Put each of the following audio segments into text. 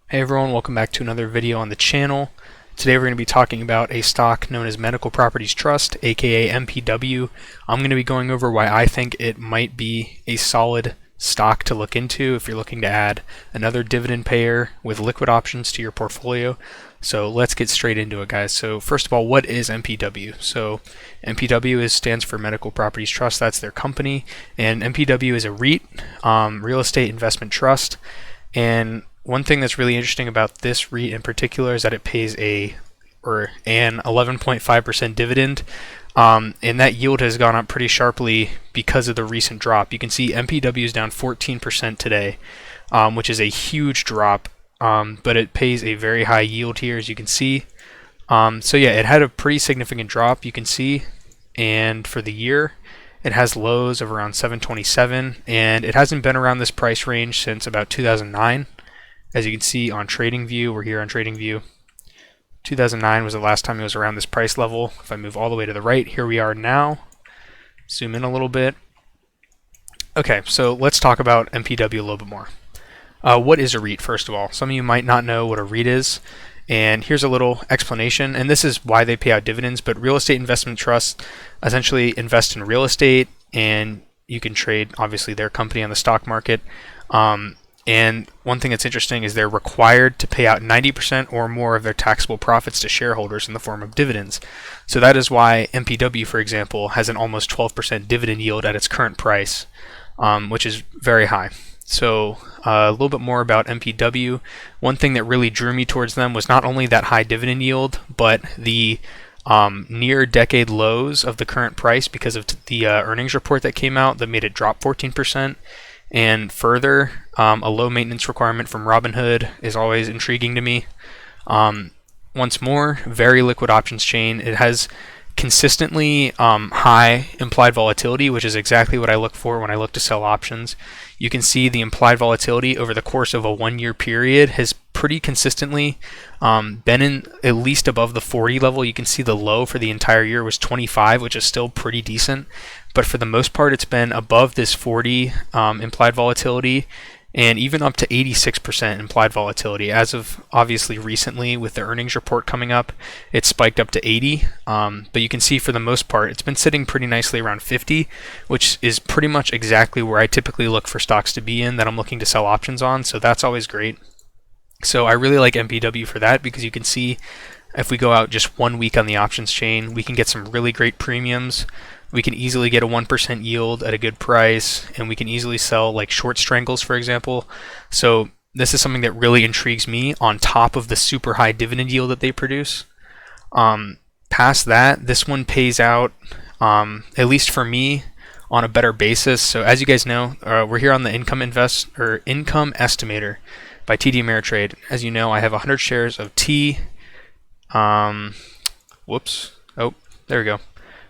Hey everyone, welcome back to another video on the channel. Today we're going to be talking about a stock known as Medical Properties Trust, aka MPW. I'm going to be going over why I think it might be a solid stock to look into if you're looking to add another dividend payer with liquid options to your portfolio. So let's get straight into it, guys. So first of all, what is MPW? So MPW stands for Medical Properties Trust. That's their company, and MPW is a REIT, real estate investment trust. And one thing that's really interesting about this REIT in particular is that it pays an 11.5% dividend, and that yield has gone up pretty sharply because of the recent drop. You can see MPW is down 14% today, which is a huge drop, but it pays a very high yield here, as you can see. So yeah, it had a pretty significant drop, you can see, and for the year, it has lows of around 727, and it hasn't been around this price range since about 2009. As you can see on TradingView, we're here on TradingView. 2009 was the last time it was around this price level. If I move all the way to the right, here we are now. Zoom in a little bit. Okay, so let's talk about MPW a little bit more. What is a REIT, first of all? Some of you might not know what a REIT is, and here's a little explanation, and this is why they pay out dividends, but real estate investment trusts essentially invest in real estate, and you can trade, obviously, their company on the stock market. And one thing that's interesting is they're required to pay out 90% or more of their taxable profits to shareholders in the form of dividends. So that is why MPW, for example, has an almost 12% dividend yield at its current price, which is very high. So a little bit more about MPW. One thing that really drew me towards them was not only that high dividend yield, but the near decade lows of the current price because of the earnings report that came out that made it drop 14%. And further, a low maintenance requirement from Robinhood is always intriguing to me. Once more, very liquid options chain. It has consistently high implied volatility, which is exactly what I look for when I look to sell options. You can see the implied volatility over the course of a 1 year period has pretty consistently been in at least above the 40 level. You can see the low for the entire year was 25, which is still pretty decent. But for the most part, it's been above this 40 implied volatility, and even up to 86% implied volatility. As of obviously recently, with the earnings report coming up, it spiked up to 80. But you can see for the most part, it's been sitting pretty nicely around 50, which is pretty much exactly where I typically look for stocks to be in that I'm looking to sell options on. So that's always great. So I really like MPW for that, because you can see if we go out just 1 week on the options chain, we can get some really great premiums. We can easily get a 1% yield at a good price, and we can easily sell like short strangles, for example. So this is something that really intrigues me on top of the super high dividend yield that they produce. Past that, this one pays out, at least for me, on a better basis. So as you guys know, we're here on the income estimator by TD Ameritrade. As you know, I have 100 shares of T. Whoops. Oh, there we go.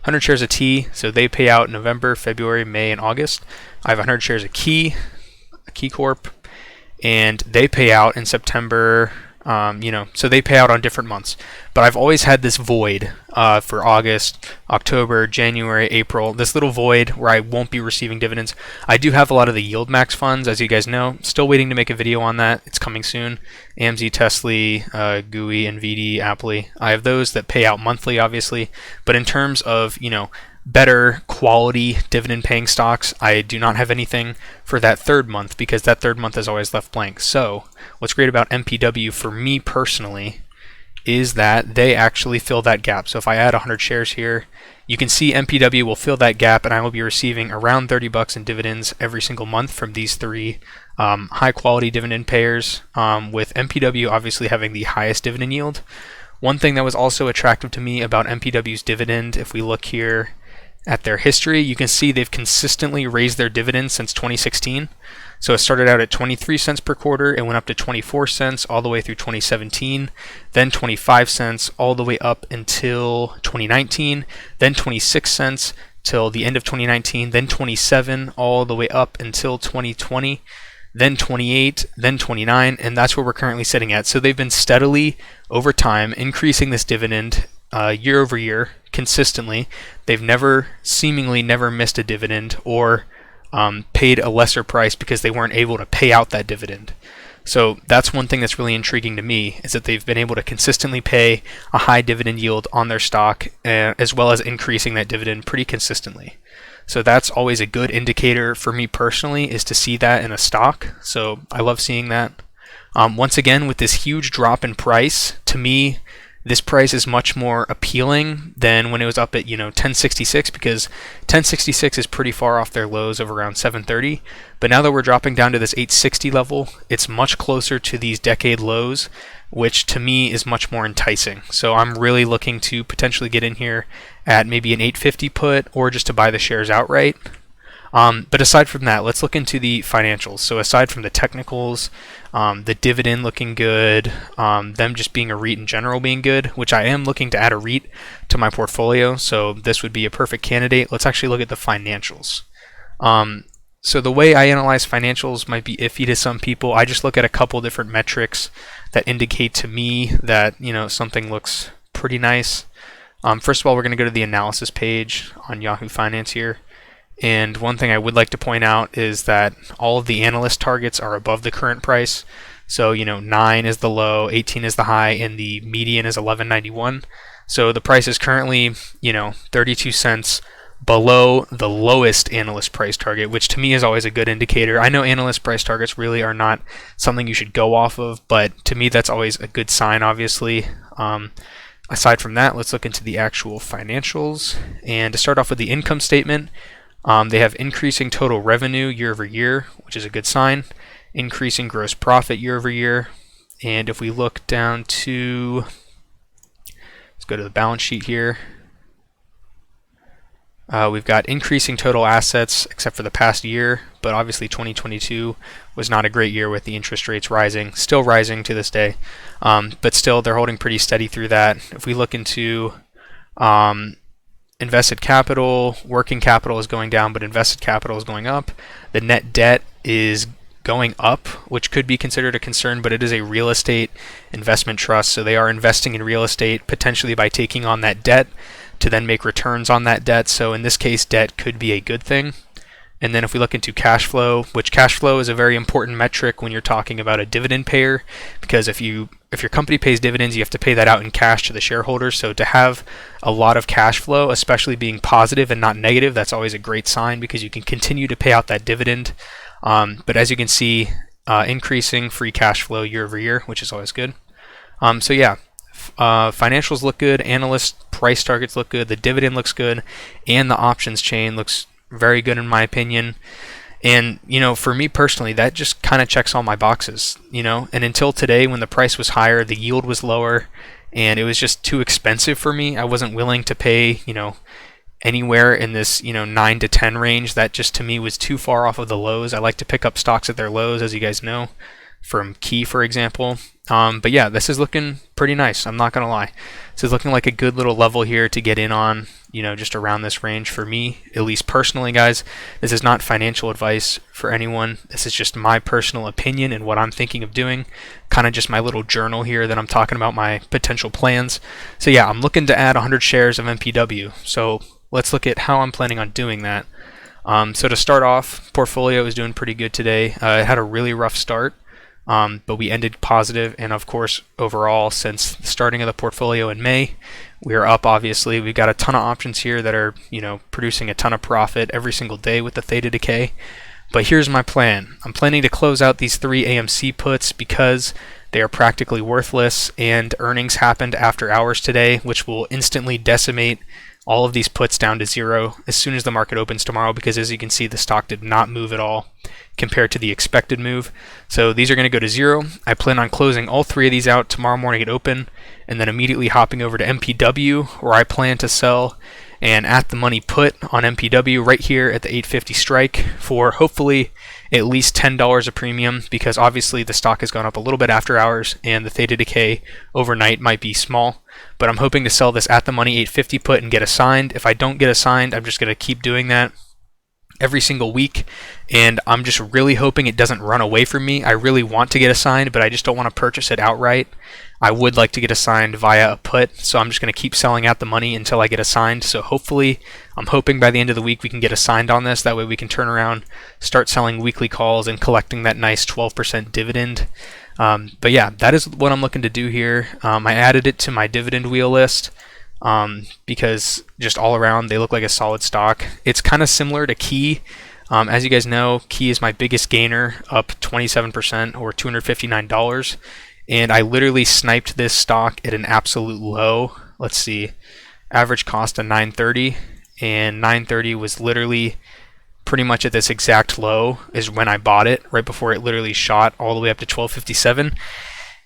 100 shares of T, so they pay out November, February, May, and August. I have 100 shares of Key, a Key Corp, and they pay out in September, so they pay out on different months. But I've always had this void for August, October, January, April, this little void where I won't be receiving dividends. I do have a lot of the yield max funds, as you guys know. Still waiting to make a video on that. It's coming soon. AMZ, Tesla, GUI, NVD, Apple. I have those that pay out monthly, obviously. But in terms of, better quality dividend paying stocks, I do not have anything for that third month, because that third month is always left blank. So what's great about MPW for me personally is that they actually fill that gap. So if I add 100 shares here, you can see MPW will fill that gap, and I will be receiving around $30 in dividends every single month from these three high quality dividend payers, with MPW obviously having the highest dividend yield. One thing that was also attractive to me about MPW's dividend, if we look here at their history, you can see they've consistently raised their dividends since 2016. So it started out at 23 cents per quarter, it went up to 24 cents all the way through 2017, then 25 cents all the way up until 2019, then 26 cents till the end of 2019, then 27 all the way up until 2020, then 28, then 29, and that's where we're currently sitting at. So they've been steadily over time increasing this dividend year over year consistently. They've seemingly never missed a dividend or paid a lesser price because they weren't able to pay out that dividend. So that's one thing that's really intriguing to me, is that they've been able to consistently pay a high dividend yield on their stock, as well as increasing that dividend pretty consistently. So that's always a good indicator for me personally, is to see that in a stock. So I love seeing that. Once again, with this huge drop in price, to me, this price is much more appealing than when it was up at 1066, because 1066 is pretty far off their lows of around 730. But now that we're dropping down to this 860 level, it's much closer to these decade lows, which to me is much more enticing. So I'm really looking to potentially get in here at maybe an 850 put, or just to buy the shares outright. But aside from that, let's look into the financials. So aside from the technicals, the dividend looking good, them just being a REIT in general being good, which I am looking to add a REIT to my portfolio, so this would be a perfect candidate. Let's actually look at the financials. So the way I analyze financials might be iffy to some people. I just look at a couple different metrics that indicate to me that something looks pretty nice. First of all, we're going to go to the analysis page on Yahoo Finance here. And one thing I would like to point out is that all of the analyst targets are above the current price. So 9 is the low, 18 is the high, and the median is 11.91. So the price is currently 32 cents below the lowest analyst price target, which to me is always a good indicator. I know analyst price targets really are not something you should go off of, but to me that's always a good sign, obviously. Aside from that, let's look into the actual financials. And to start off with the income statement, they have increasing total revenue year over year, which is a good sign. Increasing gross profit year over year. And if we look down to, let's go to the balance sheet here. We've got increasing total assets except for the past year, but obviously 2022 was not a great year with the interest rates rising, still rising to this day. But still, they're holding pretty steady through that. If we look into invested capital, working capital is going down, but invested capital is going up. The net debt is going up, which could be considered a concern, but it is a real estate investment trust, so they are investing in real estate potentially by taking on that debt to then make returns on that debt. So in this case, debt could be a good thing. And then if we look into cash flow, which cash flow is a very important metric when you're talking about a dividend payer, because if your company pays dividends, you have to pay that out in cash to the shareholders. So to have a lot of cash flow, especially being positive and not negative, that's always a great sign, because you can continue to pay out that dividend. But as you can see, increasing free cash flow year over year, which is always good. So yeah, financials look good, analyst price targets look good, the dividend looks good, and the options chain looks very good in my opinion. And for me personally, that just kind of checks all my boxes. And until today, when the price was higher, the yield was lower, and it was just too expensive for me. I wasn't willing to pay anywhere in this 9 to 10 range. That just to me was too far off of the lows. I like to pick up stocks at their lows, as you guys know, from Key, for example. But yeah, this is looking pretty nice, I'm not gonna lie. This is looking like a good little level here to get in on, just around this range for me, at least personally, guys. This is not financial advice for anyone. This is just my personal opinion and what I'm thinking of doing. Kind of just my little journal here that I'm talking about my potential plans. So yeah, I'm looking to add 100 shares of MPW. So let's look at how I'm planning on doing that. So to start off, portfolio is doing pretty good today. It had a really rough start. But we ended positive, and of course overall since the starting of the portfolio in May, we are up. Obviously we've got a ton of options here that are producing a ton of profit every single day with the theta decay. But here's my plan. I'm planning to close out these 3 AMC puts because they are practically worthless, and earnings happened after hours today, which will instantly decimate all of these puts down to zero as soon as the market opens tomorrow, because as you can see, the stock did not move at all compared to the expected move. So these are going to go to zero. I plan on closing all 3 of these out tomorrow morning at open, and then immediately hopping over to MPW, where I plan to sell an at the money put on MPW right here at the 850 strike for hopefully at least $10 a premium, because obviously the stock has gone up a little bit after hours and the theta decay overnight might be small. But I'm hoping to sell this at the money 850 put and get assigned. If I don't get assigned, I'm just going to keep doing that. every single week, and I'm just really hoping it doesn't run away from me. I really want to get assigned, but I just don't want to purchase it outright. I would like to get assigned via a put, so I'm just going to keep selling out the money until I get assigned. So hopefully, I'm hoping by the end of the week we can get assigned on this. That way we can turn around, start selling weekly calls, and collecting that nice 12% dividend. But yeah, that is what I'm looking to do here. I added it to my dividend wheel list because just all around they look like a solid stock. It's kind of similar to Key. As you guys know, Key is my biggest gainer, up 27% or $259. And I literally sniped this stock at an absolute low. Let's see, average cost of $9.30, and $9.30 was literally pretty much at this exact low is when I bought it, right before it literally shot all the way up to $12.57.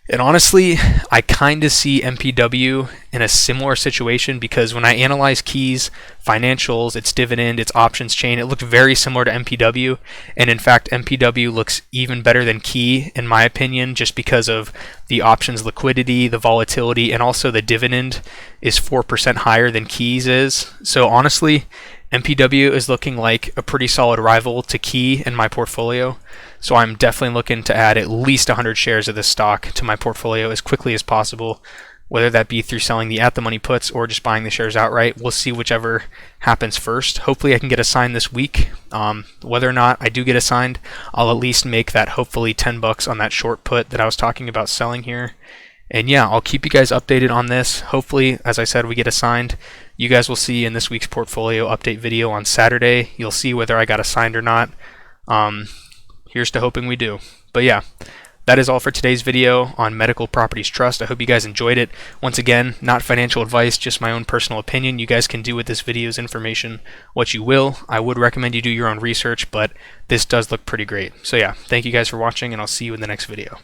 And honestly, I kind of see MPW in a similar situation, because when I analyze Key's financials, its dividend, its options chain, it looked very similar to MPW. And in fact, MPW looks even better than Key, in my opinion, just because of the options liquidity, the volatility, and also the dividend is 4% higher than Key's is. So honestly, MPW is looking like a pretty solid rival to Key in my portfolio. So I'm definitely looking to add at least 100 shares of this stock to my portfolio as quickly as possible, whether that be through selling the at-the-money puts or just buying the shares outright. We'll see whichever happens first. Hopefully I can get assigned this week. Whether or not I do get assigned, I'll at least make that hopefully $10 on that short put that I was talking about selling here. And yeah, I'll keep you guys updated on this. Hopefully, as I said, we get assigned. You guys will see in this week's portfolio update video on Saturday. You'll see whether I got assigned or not. Here's to hoping we do. But yeah, that is all for today's video on Medical Properties Trust. I hope you guys enjoyed it. Once again, not financial advice, just my own personal opinion. You guys can do with this video's information what you will. I would recommend you do your own research, but this does look pretty great. So yeah, thank you guys for watching, and I'll see you in the next video.